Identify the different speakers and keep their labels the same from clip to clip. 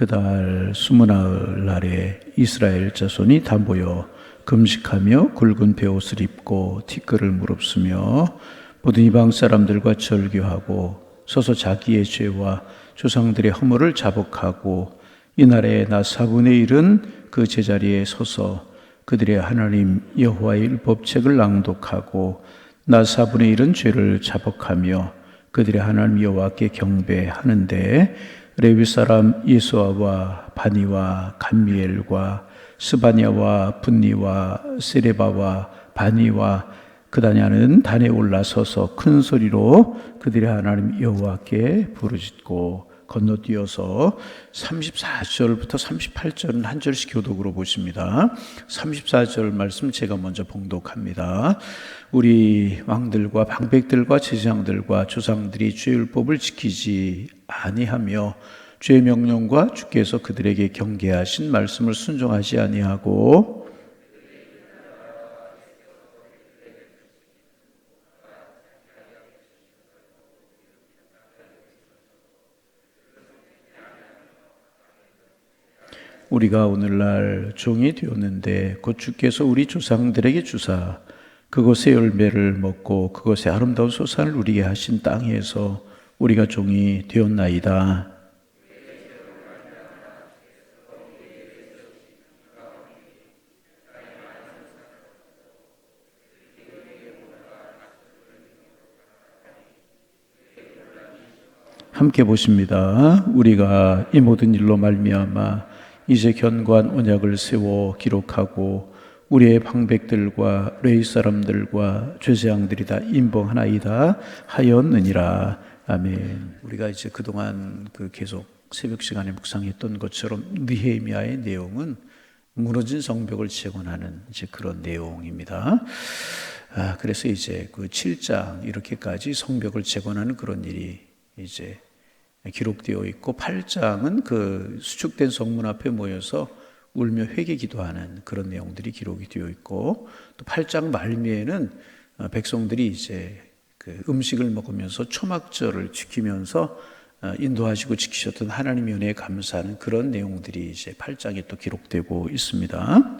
Speaker 1: 그달 20나흘날에 이스라엘 자손이 다 모여 금식하며 굵은 베옷을 입고 티끌을 무릅쓰며 모든 이방 사람들과 절규하고 서서 자기의 죄와 조상들의 허물을 자복하고 이날에 나 4분의 1은 그 제자리에 서서 그들의 하나님 여호와의 율법책을 낭독하고 나 4분의 1은 죄를 자복하며 그들의 하나님 여호와께 경배하는데 레위 사람 예수아와 바니와 감미엘과 스바냐와 분니와 세레바와 바니와 그다냐는 단에 올라서서 큰 소리로 그들의 하나님 여호와께 부르짖고 건너뛰어서 34절부터 38절은 한 절씩 교독으로 보십니다. 34절 말씀 제가 먼저 봉독합니다. 우리 왕들과 방백들과 제사장들과 조상들이 주의 율법을 지키지 아니하며 주의 명령과 주께서 그들에게 경계하신 말씀을 순종하지 아니하고 우리가 오늘날 종이 되었는데 곧 주께서 우리 조상들에게 주사 그곳의 열매를 먹고 그곳의 아름다운 소산을 누리게 하신 땅에서 우리가 종이 되었나이다. 함께 보십니다. 우리가 이 모든 일로 말미암아 이제 견고한 언약을 세워 기록하고 우리의 방백들과 레위 사람들과 제사장들이 다 임봉하나이다 하였느니라. 아멘. 우리가 이제 그동안 계속 새벽 시간에 묵상했던 것처럼 느헤미야의 내용은 무너진 성벽을 재건하는 이제 그런 내용입니다. 그래서 이제 그 7장 이렇게까지 성벽을 재건하는 그런 일이 이제 기록되어 있고 8장은 그 수축된 성문 앞에 모여서 울며 회개 기도하는 그런 내용들이 기록이 되어 있고 또 8장 말미에는 백성들이 이제 그 음식을 먹으면서 초막절을 지키면서 인도하시고 지키셨던 하나님의 은혜에 감사하는 그런 내용들이 이제 8장에 또 기록되고 있습니다.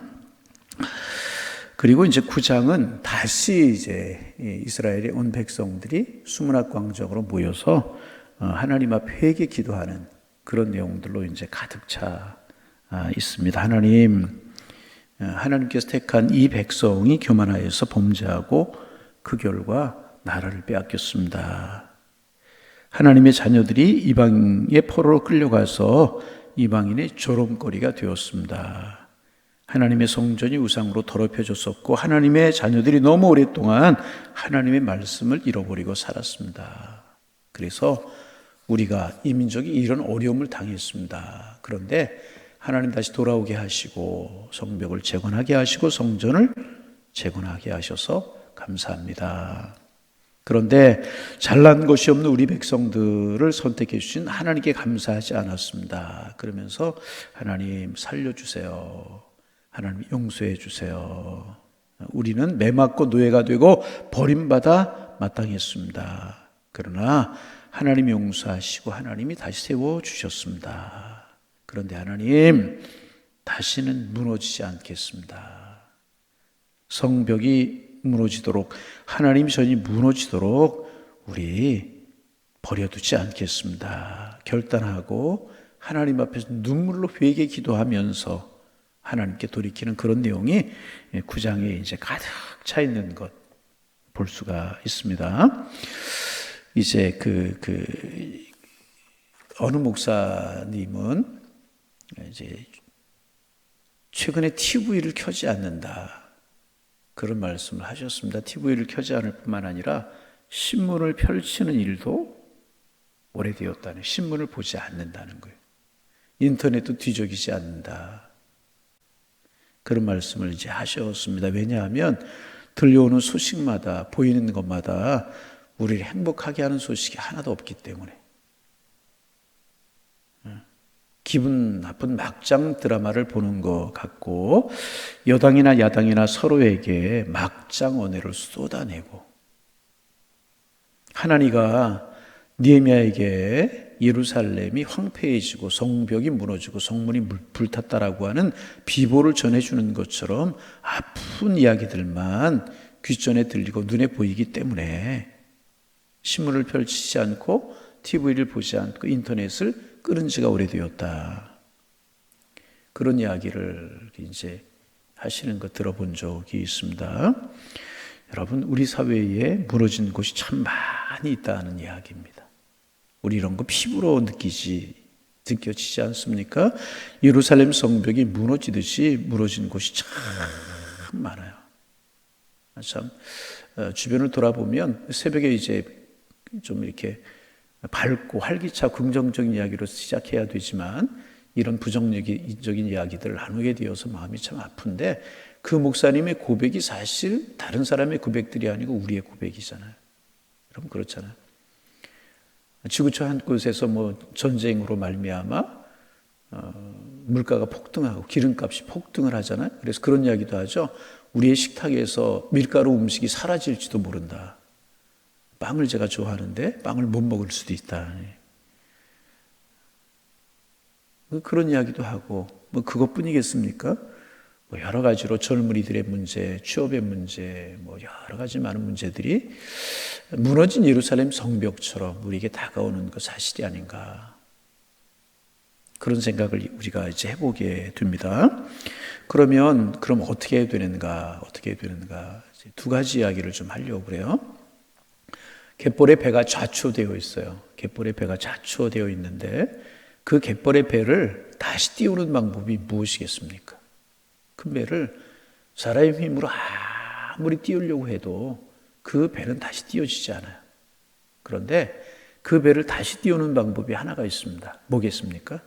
Speaker 1: 그리고 이제 9장은 다시 이제 이스라엘의 온 백성들이 수문학 광장으로 모여서 하나님 앞에 회개 기도하는 그런 내용들로 이제 가득 차 있습니다. 하나님께서 택한 이 백성이 교만하여서 범죄하고 그 결과 나라를 빼앗겼습니다. 하나님의 자녀들이 이방의 포로로 끌려가서 이방인의 조롱거리가 되었습니다. 하나님의 성전이 우상으로 더럽혀졌었고 하나님의 자녀들이 너무 오랫동안 하나님의 말씀을 잃어버리고 살았습니다. 그래서 우리가 이 민족이 이런 어려움을 당했습니다. 그런데 하나님 다시 돌아오게 하시고 성벽을 재건하게 하시고 성전을 재건하게 하셔서 감사합니다. 그런데 잘난 것이 없는 우리 백성들을 선택해 주신 하나님께 감사하지 않았습니다. 그러면서 하나님 살려주세요. 하나님 용서해 주세요. 우리는 매맞고 노예가 되고 버림받아 마땅했습니다. 그러나 하나님이 용서하시고 하나님이 다시 세워주셨습니다. 그런데 하나님 다시는 무너지지 않겠습니다. 성벽이 무너지도록 하나님 전이 무너지도록 우리 버려두지 않겠습니다. 결단하고 하나님 앞에서 눈물로 회개 기도하면서 하나님께 돌이키는 그런 내용이 9장에 이제 가득 차 있는 것 볼 수가 있습니다. 이제 어느 목사님은 이제 최근에 TV를 켜지 않는다 그런 말씀을 하셨습니다. TV를 켜지 않을 뿐만 아니라 신문을 펼치는 일도 오래되었다는, 신문을 보지 않는다는 거예요. 인터넷도 뒤적이지 않는다 그런 말씀을 이제 하셨습니다. 왜냐하면 들려오는 소식마다 보이는 것마다 우리를 행복하게 하는 소식이 하나도 없기 때문에 기분 나쁜 막장 드라마를 보는 것 같고 여당이나 야당이나 서로에게 막장 언어를 쏟아내고 하나님과 느헤미야에게 예루살렘이 황폐해지고 성벽이 무너지고 성문이 불탔다라고 하는 비보를 전해주는 것처럼 아픈 이야기들만 귓전에 들리고 눈에 보이기 때문에 신문을 펼치지 않고 TV를 보지 않고 인터넷을 끊은 지가 오래되었다. 그런 이야기를 이제 하시는 거 들어본 적이 있습니다. 여러분, 우리 사회에 무너진 곳이 참 많이 있다는 이야기입니다. 우리 이런 거 피부로 느껴지지 않습니까? 예루살렘 성벽이 무너지듯이 무너진 곳이 참 많아요. 참 주변을 돌아보면 새벽에 이제 좀 이렇게 밝고 활기차고 긍정적인 이야기로 시작해야 되지만 이런 부정적인 이야기들을 나누게 되어서 마음이 참 아픈데 그 목사님의 고백이 사실 다른 사람의 고백들이 아니고 우리의 고백이잖아요. 여러분 그렇잖아요. 지구촌 한 곳에서 뭐 전쟁으로 말미암아 물가가 폭등하고 기름값이 폭등을 하잖아요. 그래서 그런 이야기도 하죠. 우리의 식탁에서 밀가루 음식이 사라질지도 모른다. 빵을 제가 좋아하는데 빵을 못 먹을 수도 있다. 그런 이야기도 하고 뭐 그것뿐이겠습니까? 뭐 여러 가지로 젊은이들의 문제, 취업의 문제, 뭐 여러 가지 많은 문제들이 무너진 예루살렘 성벽처럼 우리에게 다가오는 것 사실이 아닌가. 그런 생각을 우리가 이제 해보게 됩니다. 그럼 어떻게 해야 되는가? 이제 두 가지 이야기를 좀 하려고 그래요. 갯벌에 배가 좌초되어 있어요. 갯벌에 배가 좌초되어 있는데 그 갯벌의 배를 다시 띄우는 방법이 무엇이겠습니까? 큰 배를 사람의 힘으로 아무리 띄우려고 해도 그 배는 다시 띄워지지 않아요. 그런데 그 배를 다시 띄우는 방법이 하나가 있습니다. 뭐겠습니까?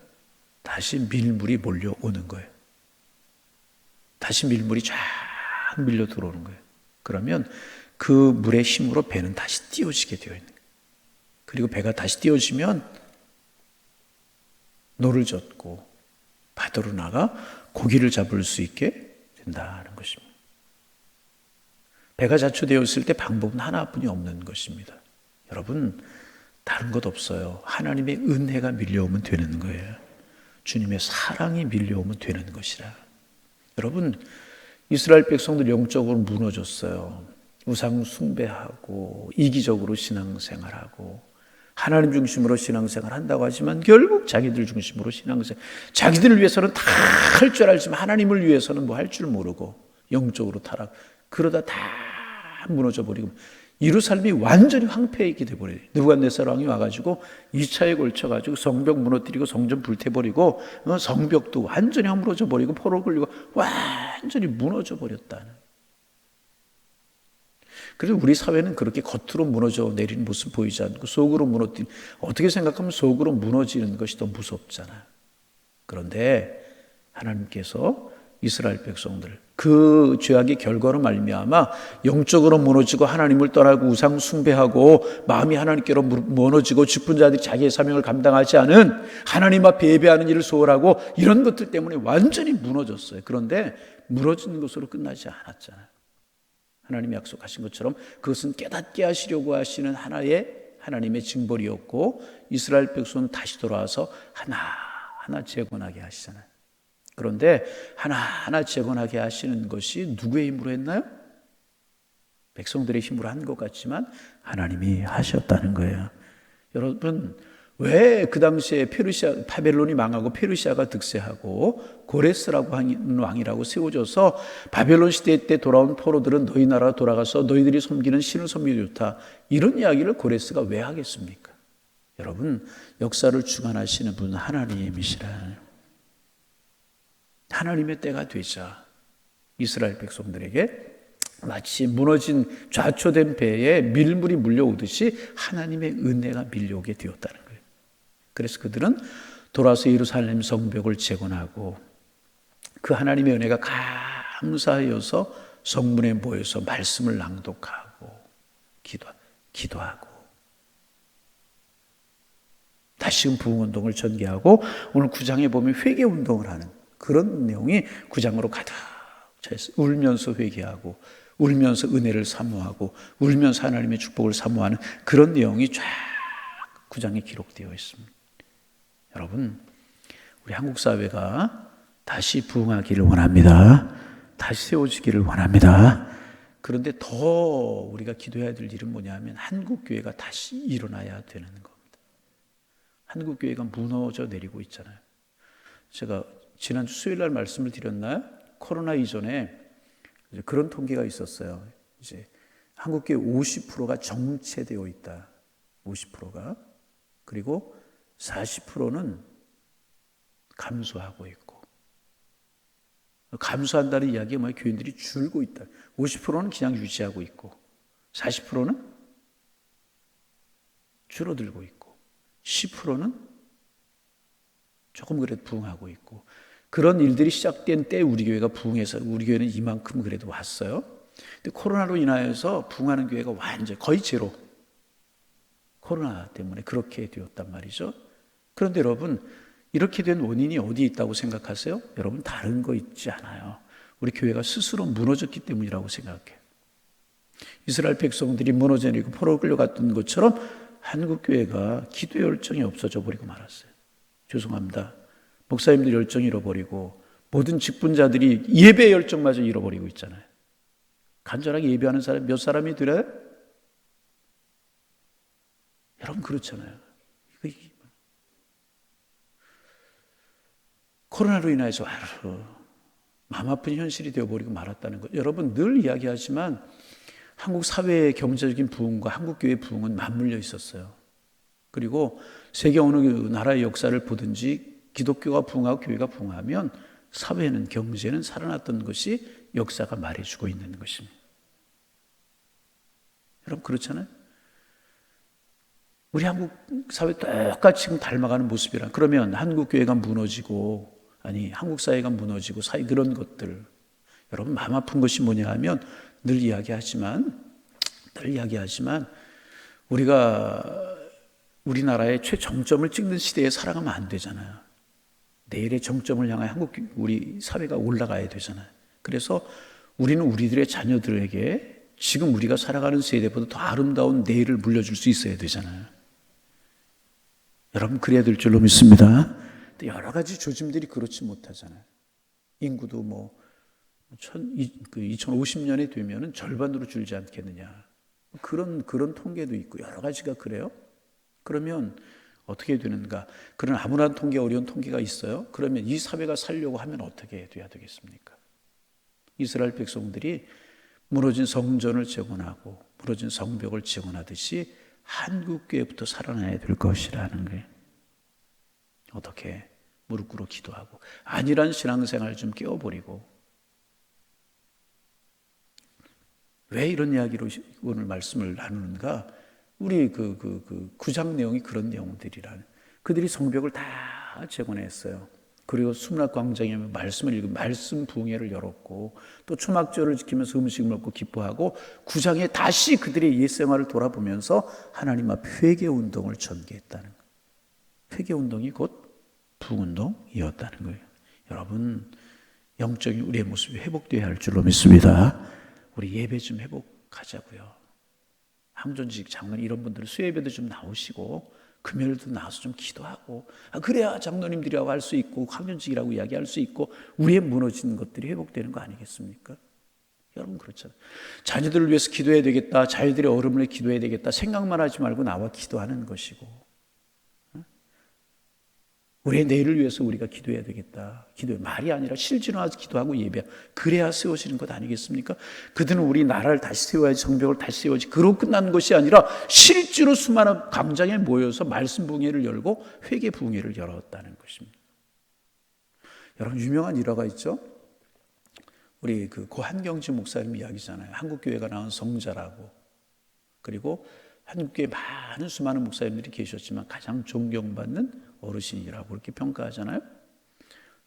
Speaker 1: 다시 밀물이 몰려오는 거예요. 다시 밀물이 쫙 밀려 들어오는 거예요. 그러면 그 물의 힘으로 배는 다시 띄워지게 되어 있는 거예요. 그리고 배가 다시 띄워지면 노를 젓고 바다로 나가 고기를 잡을 수 있게 된다는 것입니다. 배가 자초되었을 때 방법은 하나뿐이 없는 것입니다. 여러분, 다른 것 없어요. 하나님의 은혜가 밀려오면 되는 거예요. 주님의 사랑이 밀려오면 되는 것이라. 여러분, 이스라엘 백성들 영적으로 무너졌어요. 우상 숭배하고 이기적으로 신앙생활하고 하나님 중심으로 신앙생활 한다고 하지만 결국 자기들 중심으로 신앙생활, 자기들을 위해서는 다 할 줄 알지만 하나님을 위해서는 뭐 할 줄 모르고 영적으로 타락, 그러다 다 무너져 버리고 예루살렘이 완전히 황폐하게 돼버려요. 느부갓네살 왕이 와가지고 2차에 걸쳐가지고 성벽 무너뜨리고 성전 불태버리고 성벽도 완전히 허물어져 버리고 포로 걸리고 완전히 무너져 버렸다는. 그래서 우리 사회는 그렇게 겉으로 무너져 내리는 모습 보이지 않고 속으로 무너뜨리는, 어떻게 생각하면 속으로 무너지는 것이 더 무섭잖아요. 그런데 하나님께서 이스라엘 백성들 그 죄악의 결과로 말미암아 영적으로 무너지고 하나님을 떠나고 우상 숭배하고 마음이 하나님께로 무너지고 죽은 자들이 자기의 사명을 감당하지 않은 하나님 앞에 예배하는 일을 소홀하고 이런 것들 때문에 완전히 무너졌어요. 그런데 무너진 것으로 끝나지 않았잖아요. 하나님이 약속하신 것처럼 그것은 깨닫게 하시려고 하시는 하나님의 징벌이었고 이스라엘 백성은 다시 돌아와서 하나하나 재건하게 하시잖아요. 그런데 하나하나 재건하게 하시는 것이 누구의 힘으로 했나요? 백성들의 힘으로 한 것 같지만 하나님이 하셨다는 거예요. 여러분, 왜 그 당시에 바벨론이 망하고 페르시아가 득세하고 고레스라고 하는 왕이라고 세워져서 바벨론 시대 때 돌아온 포로들은 너희 나라 돌아가서 너희들이 섬기는 신을 섬기기 좋다, 이런 이야기를 고레스가 왜 하겠습니까? 여러분, 역사를 주관하시는 분은 하나님이시라. 하나님의 때가 되자 이스라엘 백성들에게 마치 무너진 좌초된 배에 밀물이 물려오듯이 하나님의 은혜가 밀려오게 되었다는 거예요. 그래서 그들은 돌아서 예루살렘 성벽을 재건하고 그 하나님의 은혜가 감사하여서 성문에 모여서 말씀을 낭독하고 기도하고 다시금 부흥운동을 전개하고 오늘 9장에 보면 회개운동을 하는 그런 내용이 9장으로 가득 차 있어요. 울면서 회개하고 울면서 은혜를 사모하고 울면서 하나님의 축복을 사모하는 그런 내용이 쫙 9장에 기록되어 있습니다. 여러분, 우리 한국 사회가 다시 부흥하기를 원합니다. 다시 세워지기를 원합니다. 그런데 더 우리가 기도해야 될 일은 뭐냐면 한국 교회가 다시 일어나야 되는 겁니다. 한국 교회가 무너져 내리고 있잖아요. 제가 지난주 수요일 날 말씀을 드렸나요? 코로나 이전에 그런 통계가 있었어요. 이제 한국 교회 50%가 정체되어 있다. 50%가. 그리고 40%는 감소하고 있고. 감소한다는 이야기가 뭐예요? 교인들이 줄고 있다. 50%는 그냥 유지하고 있고 40%는 줄어들고 있고 10%는 조금 그래도 부흥하고 있고, 그런 일들이 시작된 때 우리 교회가 부흥해서 우리 교회는 이만큼 그래도 왔어요. 근데 코로나로 인하여서 부흥하는 교회가 완전 거의 제로. 코로나 때문에 그렇게 되었단 말이죠. 그런데 여러분, 이렇게 된 원인이 어디에 있다고 생각하세요? 여러분, 다른 거 있지 않아요. 우리 교회가 스스로 무너졌기 때문이라고 생각해요. 이스라엘 백성들이 무너져 내리고 포로로 끌려갔던 것처럼 한국 교회가 기도 열정이 없어져 버리고 말았어요. 죄송합니다. 목사님들 열정 잃어버리고 모든 직분자들이 예배 열정마저 잃어버리고 있잖아요. 간절하게 예배하는 사람 몇 사람이 들어요? 여러분, 그렇잖아요. 코로나로 인해서 마음 아픈 현실이 되어버리고 말았다는 것. 여러분, 늘 이야기하지만 한국 사회의 경제적인 부흥과 한국 교회의 부흥은 맞물려 있었어요. 그리고 세계 어느 나라의 역사를 보든지 기독교가 부흥하고 교회가 부흥하면 사회는, 경제는 살아났던 것이 역사가 말해주고 있는 것입니다. 여러분, 그렇잖아요? 우리 한국 사회 똑같이 지금 닮아가는 모습이라. 그러면 한국 교회가 무너지고, 아니 한국 사회가 무너지고 사회 그런 것들, 여러분 마음 아픈 것이 뭐냐 하면 늘 이야기하지만 우리가 우리나라의 최정점을 찍는 시대에 살아가면 안 되잖아요. 내일의 정점을 향해 우리 사회가 올라가야 되잖아요. 그래서 우리는 우리들의 자녀들에게 지금 우리가 살아가는 세대보다 더 아름다운 내일을 물려줄 수 있어야 되잖아요. 여러분, 그래야 될 줄로 믿습니다. 근데 여러 가지 조짐들이 그렇지 못하잖아요. 인구도 2050년에 되면은 절반으로 줄지 않겠느냐. 그런 통계도 있고 여러 가지가 그래요. 그러면 어떻게 되는가? 그런 아무런 통계, 어려운 통계가 있어요. 그러면 이 사회가 살려고 하면 어떻게 돼야 되겠습니까? 이스라엘 백성들이 무너진 성전을 재건하고 무너진 성벽을 재건하듯이 한국교회부터 살아나야 될 것이라는 거예요. 어떻게? 무릎 꿇어 기도하고 안일한 신앙생활 좀 깨워버리고. 왜 이런 이야기로 오늘 말씀을 나누는가? 우리 구장 내용이 그런 내용들이라는. 그들이 성벽을 다 재건했어요. 그리고 수문학 광장에 말씀을 읽으면 말씀 부흥회를 열었고, 또 초막절을 지키면서 음식을 먹고 기뻐하고, 구장에 다시 그들의 옛생활을 돌아보면서 하나님 앞 회개운동을 전개했다는 거예요. 회개운동이 곧 부흥운동이었다는 거예요. 여러분, 영적인 우리의 모습이 회복되어야 할 줄로 믿습니다. 우리 예배 좀 회복하자고요. 항존직 장로님 이런 분들 수요예배도 좀 나오시고 금요일도 나와서 좀 기도하고, 그래야 장로님들이라고 할 수 있고 항존직이라고 이야기할 수 있고 우리의 무너진 것들이 회복되는 거 아니겠습니까? 여러분, 그렇잖아요. 자녀들을 위해서 기도해야 되겠다, 자녀들의 어려움을 위해 기도해야 되겠다 생각만 하지 말고 나와 기도하는 것이고, 우리의 내일을 위해서 우리가 기도해야 되겠다. 기도해. 말이 아니라 실제로 와서 기도하고 예배. 그래야 세워지는 것 아니겠습니까? 그들은 우리 나라를 다시 세워야지, 성벽을 다시 세워야지. 그러고 끝난 것이 아니라 실제로 수많은 광장에 모여서 말씀 부흥회를 열고 회개 부흥회를 열었다는 것입니다. 여러분, 유명한 일화가 있죠. 우리 고 한경지 목사님 이야기잖아요. 한국교회가 나온 성자라고. 그리고 한국교회 많은 수많은 목사님들이 계셨지만 가장 존경받는 어르신이라고 그렇게 평가하잖아요.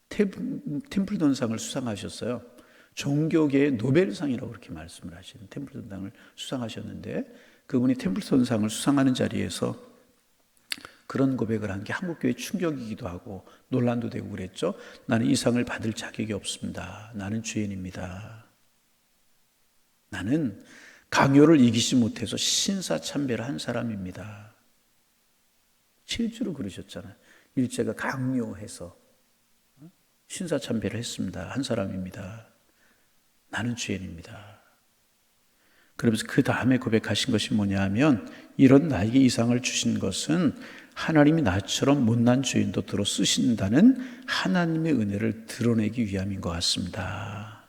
Speaker 1: 템플턴상을 수상하셨어요. 종교계의 노벨상이라고 그렇게 말씀을 하시는 템플턴상을 수상하셨는데, 그분이 템플턴상을 수상하는 자리에서 그런 고백을 한 게 한국교회 충격이기도 하고 논란도 되고 그랬죠. 나는 이 상을 받을 자격이 없습니다. 나는 죄인입니다. 나는 강요를 이기지 못해서 신사참배를 한 사람입니다. 실제로 그러셨잖아요. 일제가 강요해서 신사참배를 했습니다. 한 사람입니다. 나는 죄인입니다. 그러면서 그 다음에 고백하신 것이 뭐냐 하면, 이런 나에게 이상을 주신 것은 하나님이 나처럼 못난 죄인도 들어 쓰신다는 하나님의 은혜를 드러내기 위함인 것 같습니다.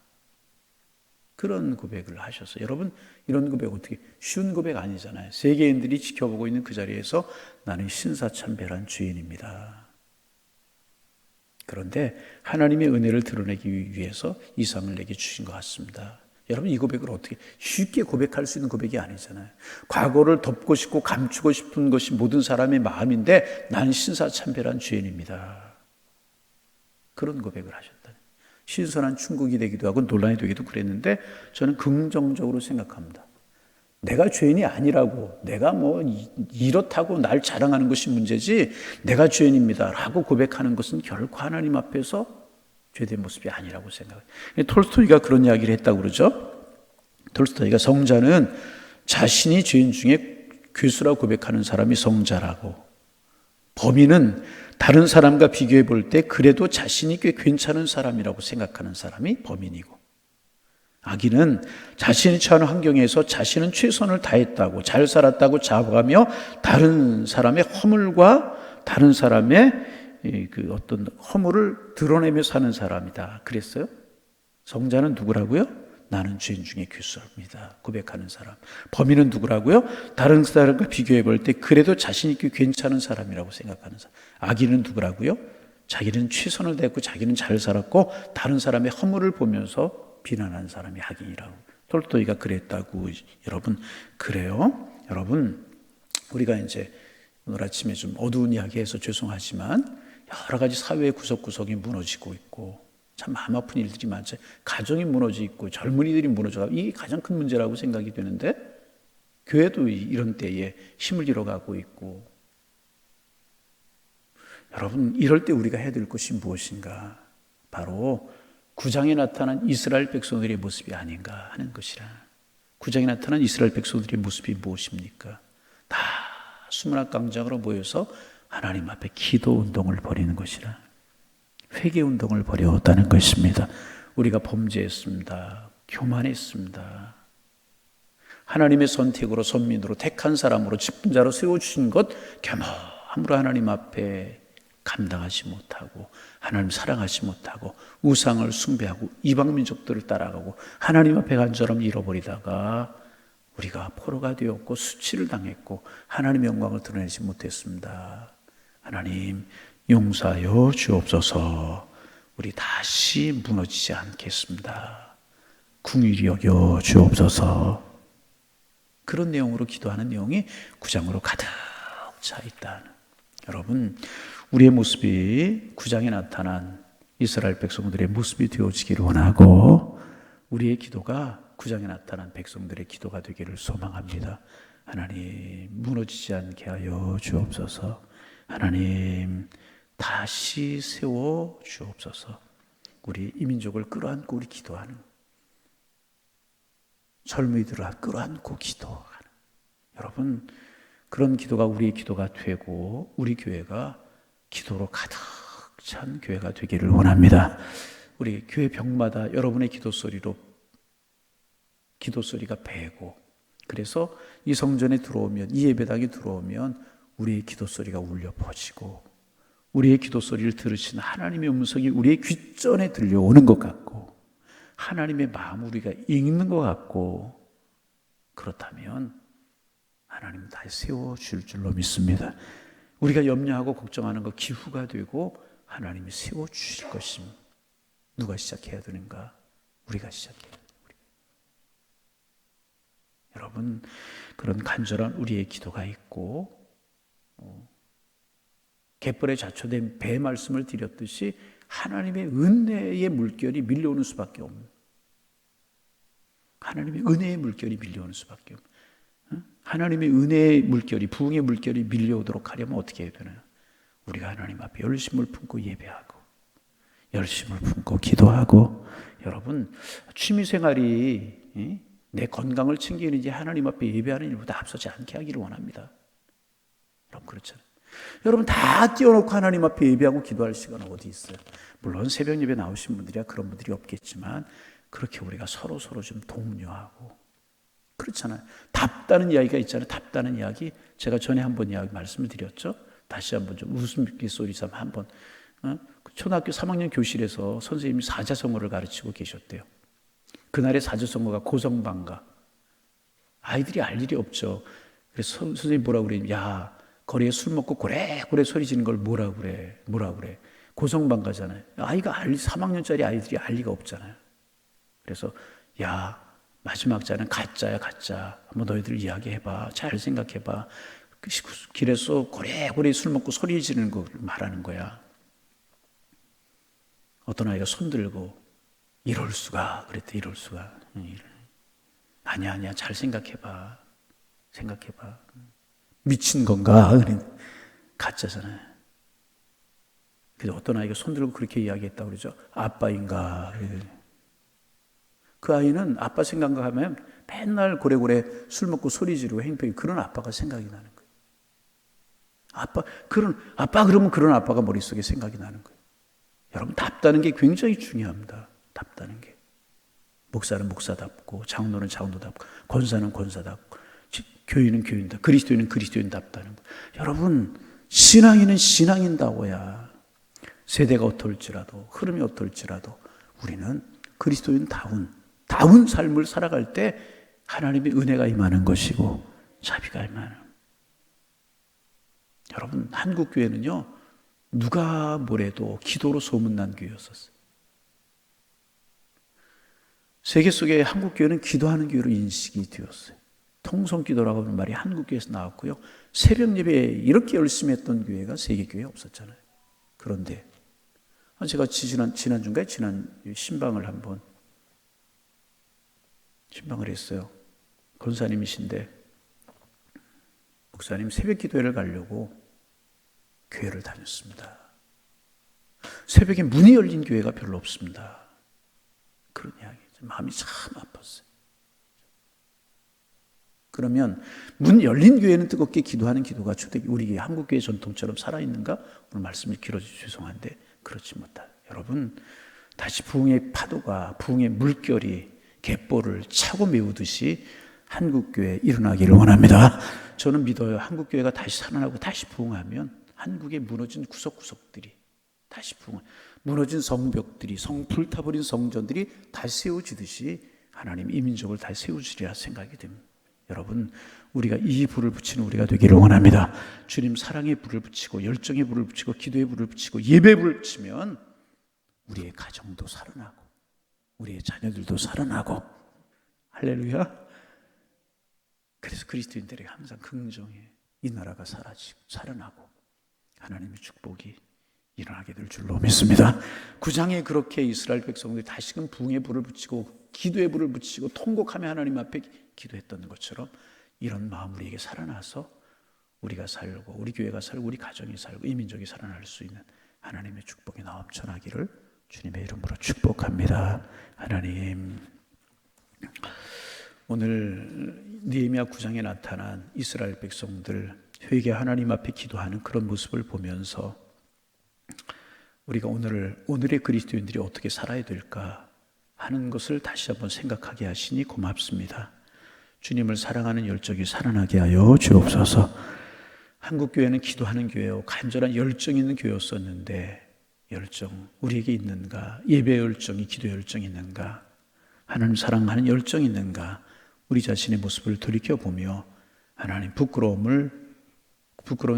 Speaker 1: 그런 고백을 하셨어요. 여러분, 이런 고백 어떻게, 쉬운 고백 아니잖아요. 세계인들이 지켜보고 있는 그 자리에서 나는 신사참배한 죄인입니다. 그런데 하나님의 은혜를 드러내기 위해서 이상을 내게 주신 것 같습니다. 여러분, 이 고백을 어떻게 쉽게 고백할 수 있는 고백이 아니잖아요. 과거를 덮고 싶고 감추고 싶은 것이 모든 사람의 마음인데, 난 신사참배한 죄인입니다. 그런 고백을 하셨다. 신선한 충격이 되기도 하고 논란이 되기도 그랬는데, 저는 긍정적으로 생각합니다. 내가 죄인이 아니라고, 내가 뭐 이렇다고 날 자랑하는 것이 문제지, 내가 죄인입니다 라고 고백하는 것은 결코 하나님 앞에서 죄된 모습이 아니라고 생각해요. 톨스토이가 그런 이야기를 했다고 그러죠. 톨스토이가 성자는 자신이 죄인 중에 괴수라고 고백하는 사람이 성자라고, 범인은 다른 사람과 비교해 볼 때 그래도 자신이 꽤 괜찮은 사람이라고 생각하는 사람이 범인이고, 악인은 자신이 처한 환경에서 자신은 최선을 다했다고, 잘 살았다고 자부하며 다른 사람의 허물과 다른 사람의 그 어떤 허물을 드러내며 사는 사람이다 그랬어요. 성자는 누구라고요? 나는 죄인 중에 괴수입니다 고백하는 사람. 범인은 누구라고요? 다른 사람과 비교해 볼 때 그래도 자신 있게 괜찮은 사람이라고 생각하는 사람. 악인은 누구라고요? 자기는 최선을 다했고 자기는 잘 살았고 다른 사람의 허물을 보면서 비난하는 사람이 악인이라고. 톨스토이가 그랬다고. 여러분, 그래요? 여러분, 우리가 이제 오늘 아침에 좀 어두운 이야기해서 죄송하지만 여러 가지 사회의 구석구석이 무너지고 있고 참 마음 아픈 일들이 많죠. 가정이 무너져 있고 젊은이들이 무너져가고, 이게 가장 큰 문제라고 생각이 되는데, 교회도 이런 때에 힘을 잃어가고 있고, 여러분, 이럴 때 우리가 해야 될 것이 무엇인가? 바로 9장에 나타난 이스라엘 백성들의 모습이 아닌가 하는 것이라. 9장에 나타난 이스라엘 백성들의 모습이 무엇입니까? 다 수문학 광장으로 모여서 하나님 앞에 기도 운동을 벌이는 것이라. 회개 운동을 벌였다는 것입니다. 우리가 범죄했습니다. 교만했습니다. 하나님의 선택으로, 선민으로, 택한 사람으로, 직분자로 세워주신 것 겸허함으로 하나님 앞에 감당하지 못하고, 하나님 사랑하지 못하고, 우상을 숭배하고 이방 민족들을 따라가고 하나님 앞에 간절함을 잃어버리다가 우리가 포로가 되었고 수치를 당했고 하나님의 영광을 드러내지 못했습니다. 하나님 용서하여 주옵소서. 우리 다시 무너지지 않겠습니다. 긍휼히 여겨 주옵소서. 그런 내용으로 기도하는 내용이 9장으로 가득 차 있다. 여러분, 우리의 모습이 9장에 나타난 이스라엘 백성들의 모습이 되어지기를 원하고, 우리의 기도가 9장에 나타난 백성들의 기도가 되기를 소망합니다. 하나님, 무너지지 않게 하여 주옵소서. 하나님, 다시 세워 주옵소서. 우리 이민족을 끌어안고 우리 기도하는, 젊은이들을 끌어안고 기도하는, 여러분, 그런 기도가 우리의 기도가 되고 우리 교회가 기도로 가득 찬 교회가 되기를 원합니다. 우리 교회 벽마다 여러분의 기도 소리로, 기도 소리가 배고, 그래서 이 성전에 들어오면, 이 예배당에 들어오면 우리의 기도 소리가 울려 퍼지고, 우리의 기도 소리를 들으신 하나님의 음성이 우리의 귓전에 들려오는 것 같고, 하나님의 마음을 우리가 읽는 것 같고, 그렇다면 하나님 다 세워줄 줄로 믿습니다. 우리가 염려하고 걱정하는 것 기후가 되고 하나님이 세워주실 것입니다. 누가 시작해야 되는가? 우리가 시작해야 됩니다. 여러분, 그런 간절한 우리의 기도가 있고, 갯벌에 자초된 배 말씀을 드렸듯이 하나님의 은혜의 물결이 밀려오는 수밖에 없는, 하나님의 은혜의 물결이 밀려오는 수밖에 없는, 하나님의 은혜의 물결이, 부흥의 물결이 밀려오도록 하려면 어떻게 해야 되나요? 우리가 하나님 앞에 열심을 품고 예배하고, 열심을 품고 기도하고. 여러분, 취미생활이 내 건강을 챙기는지 하나님 앞에 예배하는 일보다 앞서지 않게 하기를 원합니다. 여러분, 그렇잖아요. 여러분 다 띄워놓고 하나님 앞에 예배하고 기도할 시간은 어디 있어요? 물론 새벽 예배 나오신 분들이야 그런 분들이 없겠지만 그렇게 우리가 서로 좀 독려하고 그렇잖아요. 답다는 이야기가 있잖아요. 답다는 이야기 제가 전에 한번 이야기 말씀을 드렸죠. 다시 한번 좀 웃음소리 삼아 한번 초등학교 3학년 교실에서 선생님이 사자성어를 가르치고 계셨대요. 그날의 사자성어가 고성방가. 아이들이 알 일이 없죠. 그래서 선생님 뭐라고 그래요? 야, 거리에 술 먹고 고래고래 소리 지는 걸 뭐라 그래? 고성방가잖아요. 3학년짜리 아이들이 알 리가 없잖아요. 그래서 야, 마지막 자는 가짜야, 가짜. 한번 너희들 이야기해봐. 잘 생각해봐. 길에서 고래고래 술 먹고 소리 지르는 걸 말하는 거야. 어떤 아이가 손 들고 이럴 수가 그랬대. 이럴 수가. 아니야 잘 생각해봐. 미친 건가? 가짜잖아요. 그래서 어떤 아이가 손 들고 그렇게 이야기했다고 그러죠. 아빠인가? 그 아이는 아빠 생각하면 맨날 고래고래 술 먹고 소리 지르고 행패 그런 아빠가 생각이 나는 거예요. 아빠 그러면 그런 아빠가 머릿속에 생각이 나는 거예요. 여러분 답다는 게 굉장히 중요합니다. 답다는 게. 목사는 목사답고 장로는 장로답고 권사는 권사답고 교인은 교인답고 그리스도인은 그리스도인답다는 거예요. 여러분 신앙인은 신앙인다워야 세대가 어떨지라도 흐름이 어떨지라도 우리는 그리스도인다운 삶을 살아갈 때 하나님의 은혜가 임하는 것이고 자비가 임하는. 여러분 한국교회는요 누가 뭐래도 기도로 소문난 교회였었어요. 세계 속에 한국교회는 기도하는 교회로 인식이 되었어요. 통성기도라고 하는 말이 한국교회에서 나왔고요. 새벽 예배에 이렇게 열심히 했던 교회가 세계교회에 없었잖아요. 그런데 제가 지난 신방을 한번 신방을 했어요. 권사님이신데 목사님 새벽 기도회를 가려고 교회를 다녔습니다. 새벽에 문이 열린 교회가 별로 없습니다. 그런 이야기. 마음이 참 아팠어요. 그러면 문 열린 교회는 뜨겁게 기도하는 기도가 우리 한국교회 전통처럼 살아있는가? 오늘 말씀을 길어져서 죄송한데 그렇지 못해요. 여러분 다시 부흥의 파도가 부흥의 물결이 갯벌을 차고 메우듯이 한국교회 일어나기를 원합니다. 저는 믿어요. 한국교회가 다시 살아나고 다시 부흥하면 한국의 무너진 구석구석들이 다시 무너진 성벽들이 불타버린 성전들이 다시 세워지듯이 하나님 이 민족을 다시 세우시리라 생각이 됩니다. 여러분 우리가 이 불을 붙이는 우리가 되기를 원합니다. 주님 사랑의 불을 붙이고 열정의 불을 붙이고 기도의 불을 붙이고 예배의 불을 붙이면 우리의 가정도 살아나고 우리의 자녀들도 살아나고 할렐루야. 그래서 그리스도인들에게 항상 긍정해. 이 나라가 살아나고 하나님의 축복이 일어나게 될 줄로 믿습니다. 9장에 그렇게 이스라엘 백성들이 다시금 부흥의 불을 붙이고 기도의 불을 붙이고 통곡하며 하나님 앞에 기도했던 것처럼 이런 마음 우리에게 살아나서 우리가 살고 우리 교회가 살고 우리 가정이 살고 이 민족이 살아날 수 있는 하나님의 축복이 넘쳐나기를 주님의 이름으로 축복합니다. 하나님 오늘 느헤미야 9장에 나타난 이스라엘 백성들 회개 하나님 앞에 기도하는 그런 모습을 보면서 우리가 오늘의 그리스도인들이 어떻게 살아야 될까 하는 것을 다시 한번 생각하게 하시니 고맙습니다. 주님을 사랑하는 열정이 살아나게 하여 주옵소서. 한국교회는 기도하는 교회요 간절한 열정 있는 교회였었는데 열정 우리에게 있는가? 예배 열정이 기도 열정이 있는가? 하나님 사랑하는 열정이 있는가? 우리 자신의 모습을 돌이켜보며 하나님 부끄러운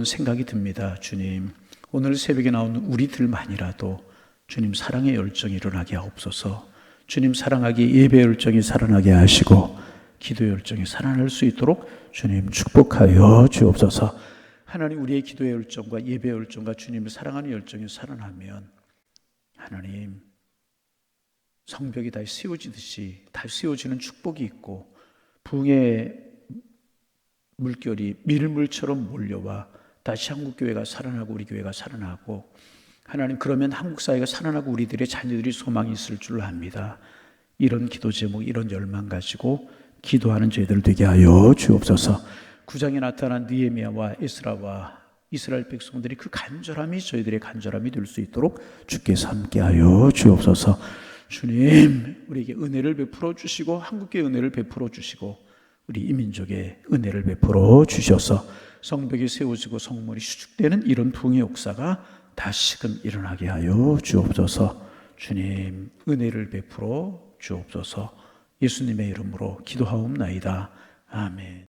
Speaker 1: 생각이 듭니다. 주님 오늘 새벽에 나온 우리들만이라도 주님 사랑의 열정이 일어나게 하옵소서. 주님 사랑하기 예배 열정이 살아나게 하시고 기도 열정이 살아날 수 있도록 주님 축복하여 주옵소서. 하나님 우리의 기도의 열정과 예배 열정과 주님을 사랑하는 열정이 살아나면 하나님 성벽이 다시 세워지듯이 다시 세워지는 축복이 있고 부흥의 물결이 밀물처럼 몰려와 다시 한국교회가 살아나고 우리 교회가 살아나고 하나님 그러면 한국 사회가 살아나고 우리들의 자녀들이 소망이 있을 줄 압니다. 이런 기도 제목 이런 열망 가지고 기도하는 저희들 되게 하여 주옵소서. 9장에 나타난 느헤미야와 에스라와 이스라엘 백성들이 그 간절함이 저희들의 간절함이 될 수 있도록 주께서 함께하여 주옵소서. 주님, 우리에게 은혜를 베풀어 주시고 한국에 은혜를 베풀어 주시고 우리 이민족에 은혜를 베풀어 주셔서 성벽이 세워지고 성문이 수축되는 이런 부흥의 역사가 다시금 일어나게 하여 주옵소서. 주님, 은혜를 베풀어 주옵소서. 예수님의 이름으로 기도하옵나이다. 아멘.